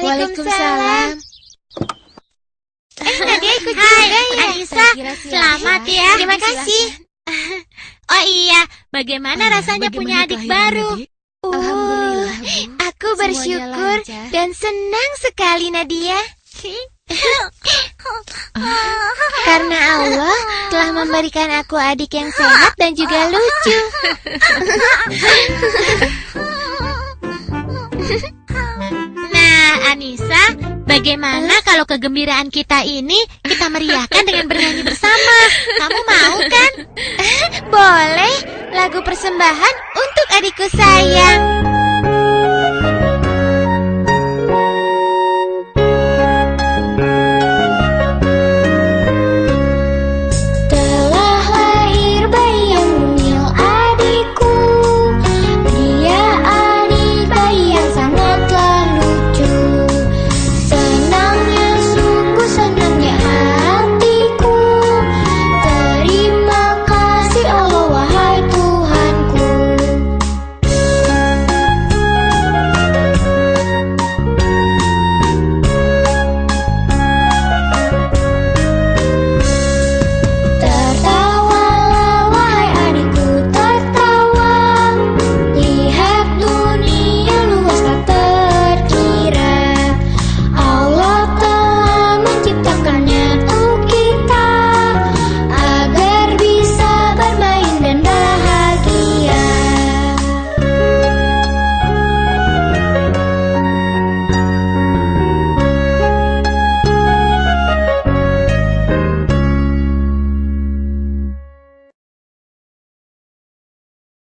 Waalaikumsalam. Nadia ikut juga ya? Anissa, selamat ya. Terima kasih. Oh iya, bagaimana rasanya punya adik baru? Alhamdulillah, Bu. Aku bersyukur dan senang sekali, Nadia. Karena Allah telah memberikan aku adik yang sehat dan juga lucu. Nah, Anissa, bagaimana kalau kegembiraan kita ini kita meriahkan dengan bernyanyi bersama? Kamu mau kan? Boleh, lagu persembahan untuk adikku sayang.